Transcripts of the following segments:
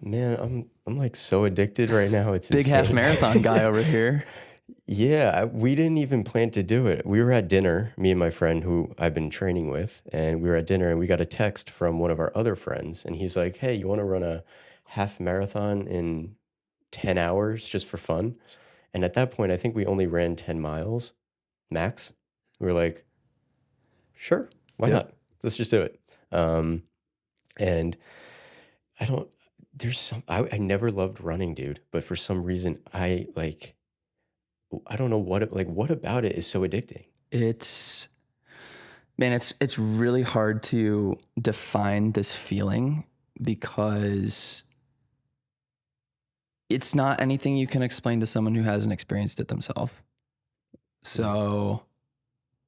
Man, I'm like so addicted right now. It's Big half insane. marathon guy over here. Yeah, we didn't even plan to do it. We were at dinner, me and my friend who I've been training with, and we were at dinner and we got a text from one of our other friends, and he's like, "Hey, you want to run a half marathon in 10 hours just for fun?" And at that point, I think we only ran 10 miles max. We were like, "Sure, why Yep. not? Let's just do it." Um, and I don't, there's I never loved running, dude, but for some reason, I don't know what about it is so addicting. It's man, it's really hard to define this feeling because it's not anything you can explain to someone who hasn't experienced it themselves. Mm, So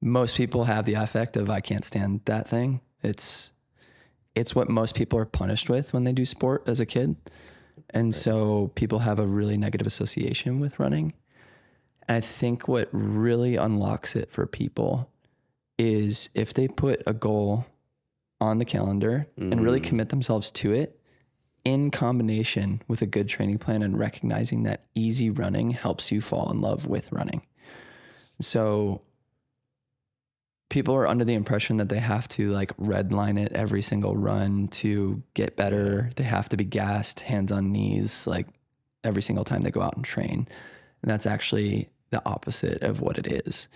most people have the affect of I can't stand that thing. It's what most people are punished with when they do sport as a kid. And right. so people have a really negative association with running. And I think what really unlocks it for people is if they put a goal on the calendar and really Mm, commit themselves to it in combination with a good training plan and recognizing that easy running helps you fall in love with running. So people are under the impression that they have to like redline it every single run to get yeah. better. They have to be gassed, hands on knees, like every single time they go out and train. And that's actually the opposite of what it is.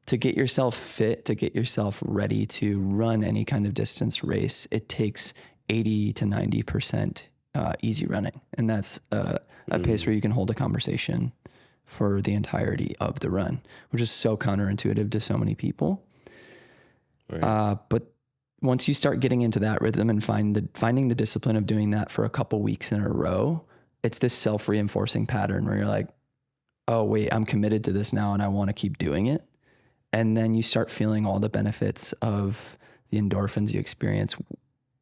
To get yourself fit, to get yourself ready to run any kind of distance race, it takes 80 to 90% easy running. And that's a pace where Mm, you can hold a conversation for the entirety of the run, which is so counterintuitive to so many people. right. But once you start getting into that rhythm and finding the discipline of doing that for a couple weeks in a row, it's this self-reinforcing pattern where you're like, oh, wait, I'm committed to this now and I want to keep doing it. And then you start feeling all the benefits of the endorphins you experience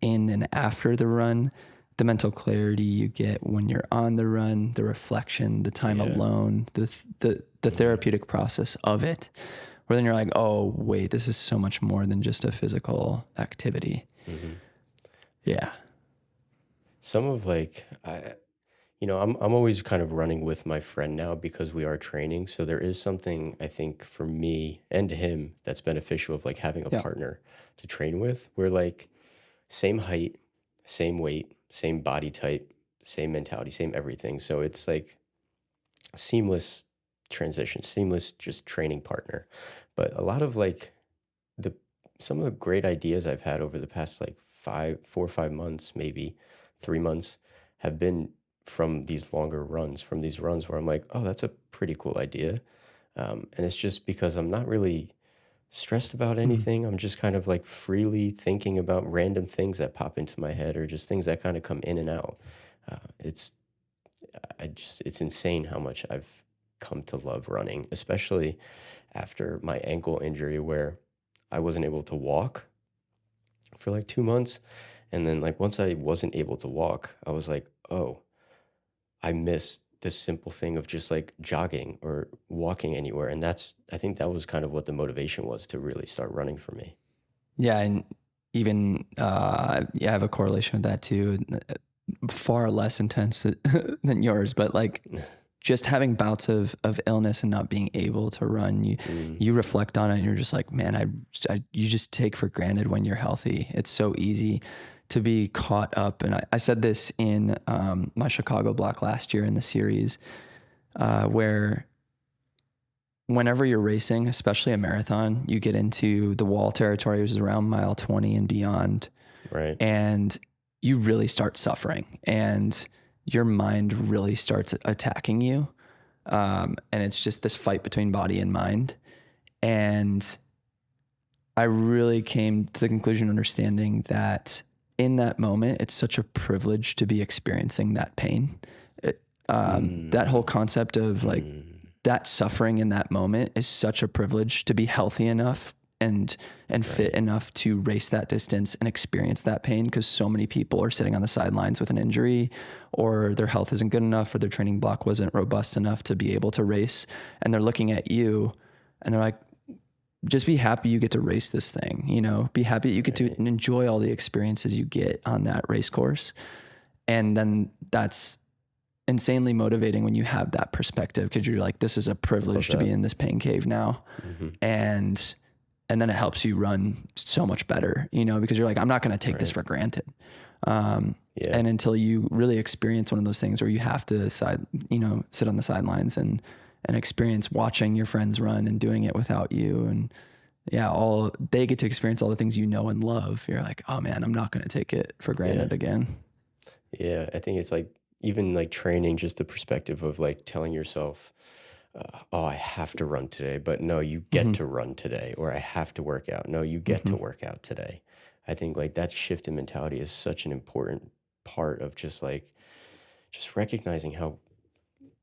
in and after the run, the mental clarity you get when you're on the run, the reflection, the time Yeah. alone, the Yeah. therapeutic process of it. Where then you're like, oh, wait, this is so much more than just a physical activity. Hmm. Yeah. Some of like I'm always kind of running with my friend now because we are training. So there is something I think for me and him that's beneficial of like having a Yeah. partner to train with. We're like same height, same weight, same body type, same mentality, same everything. So it's like seamless transition, seamless just training partner. But a lot of like the some of the great ideas I've had over the past like 4 or 5 months, maybe 3 months, have been from these longer runs, from these runs where I'm like, oh, that's a pretty cool idea. And it's just because I'm not really stressed about Mhm. anything. I'm just kind of like freely thinking about random things that pop into my head or just things that kind of come in and out. It's it's insane how much I've come to love running, especially after my ankle injury where I wasn't able to walk for like 2 months. And then, like, once I wasn't able to walk, I was like, oh, I missed this simple thing of just like jogging or walking anywhere. And I think that was kind of what the motivation was to really start running for me. Yeah. And even, yeah, I have a correlation with that too. Far less intense than yours, but like just having bouts of illness and not being able to run, Mm, you reflect on it and you're just like, man, you just take for granted when you're healthy. It's so easy to be caught up. And I said this in my Chicago block last year in the series, where whenever you're racing, especially a marathon, you get into the wall territory, which is around mile 20 and beyond, right. and you really start suffering and your mind really starts attacking you. And it's just this fight between body and mind. And I really came to the conclusion, understanding that in that moment, it's such a privilege to be experiencing that pain. That whole Mm, concept of like mm, that suffering in that moment is such a privilege to be healthy enough and fit right. enough to race that distance and experience that pain, because so many people are sitting on the sidelines with an injury, or their health isn't good enough, or their training block wasn't robust enough to be able to race, and they're looking at you and they're like, just be happy you get to race this thing, be happy you get to Right. enjoy all the experiences you get on that race course. And then that's insanely motivating when you have that perspective, because you're like, this is a Love privilege to be that. in this pain cave now. Hmm. And then it helps you run so much better, because you're like, I'm not going to take this Right. for granted. And Yeah. until you really experience one of those things where you have to sit on the sidelines and experience watching your friends run and doing it without you. And all they get to experience all the things and love. You're like, oh man, I'm not going to take it for Yeah. granted again. Yeah. I think it's like even like training, just the perspective of like telling yourself, oh, I have to run today, but no, you get Mm-hmm. to run today, or I have to work out. No, you get Mm-hmm. to work out today. I think like that shift in mentality is such an important part of just recognizing how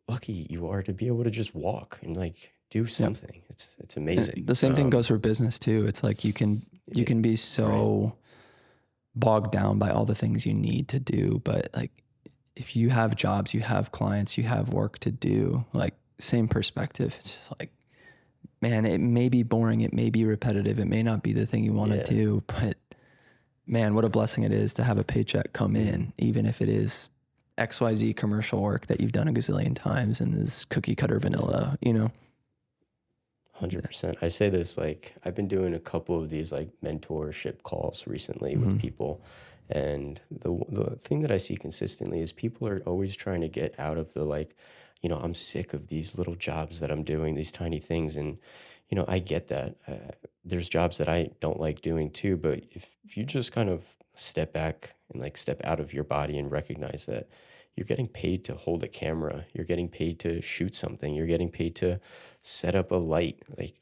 lucky you are to be able to just walk and like do Yep. something. It's And amazing. the same thing goes for business too. It's like you can Yeah, be right. so bogged down by all the things you need to do, but like if you have jobs, you have clients, you have work to do, like same perspective. It's just like, man, it may be boring, it may be repetitive, it may not be the thing you want to Yeah. do, but man, what a blessing it is to have a paycheck come Mhm. in, even if it is XYZ commercial work that you've done a gazillion times and is cookie cutter Yeah. vanilla. 100%. I say this like I've been doing a couple of these like mentorship calls recently with Mm-hmm. people, and the thing that I see consistently is people are always trying to get out of the like, I'm sick of these little jobs that I'm doing, these tiny things, and I get that. There's jobs that I don't like doing too, but if you just kind of step back and like step out of your body and recognize that you're getting paid to hold a camera, you're getting paid to shoot something, you're getting paid to set up a light. Like,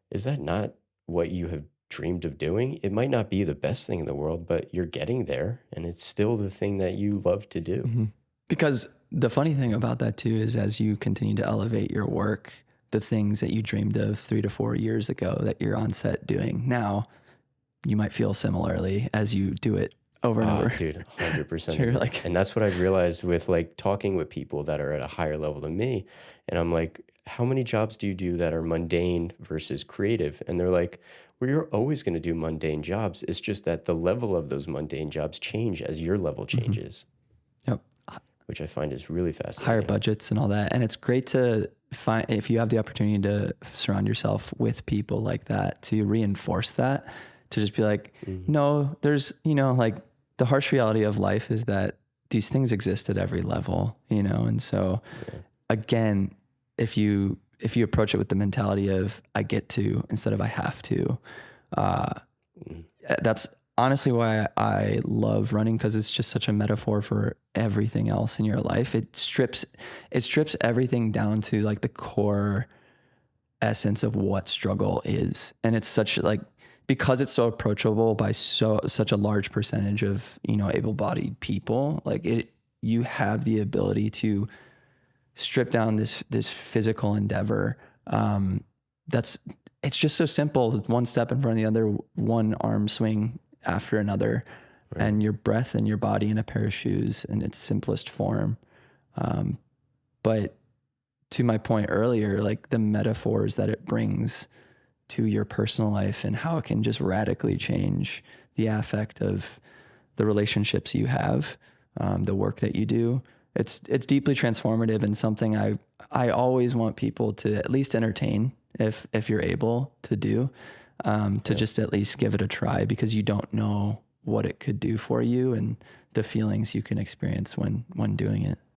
is that not what you have dreamed of doing? It might not be the best thing in the world, but you're getting there and it's still the thing that you love to do. Mm-hmm. Because the funny thing about that too is as you continue to elevate your work, the things that you dreamed of 3 to 4 years ago that you're on set doing now, you might feel similarly as you do it over and Ah, over. dude, 100% So you're agree. like, And that's what I've realized with like talking with people that are at a higher level than me. And I'm like, how many jobs do you do that are mundane versus creative? And they're like, well, you're always going to do mundane jobs. It's just that the level of those mundane jobs change as your level mm-hmm. changes, Yep, which I find is really higher fascinating. budgets and all that. And it's great to find, if you have the opportunity to surround yourself with people like that, to reinforce that, to just be like, Mhm. no, there's, like the harsh reality of life is that these things exist at every level, and so Yeah. again, if you approach it with the mentality of I get to instead of I have to, uh, Mhm. that's honestly why I love running, because it's just such a metaphor for everything else in your life. It strips everything down to like the core essence of what struggle is. And it's such like, because it's so approachable by such a large percentage of, able-bodied people, like you have the ability to strip down this physical endeavor. That's it's just so simple. One step in front of the other, one arm swing after another, Right. and your breath and your body in a pair of shoes in its simplest form. But to my point earlier, like the metaphors that it brings to your personal life and how it can just radically change the affect of the relationships you have, the work that you do. It's deeply transformative and something I always want people to at least entertain if you're able to do, to Yeah. just at least give it a try, because you don't know what it could do for you and the feelings you can experience when doing it.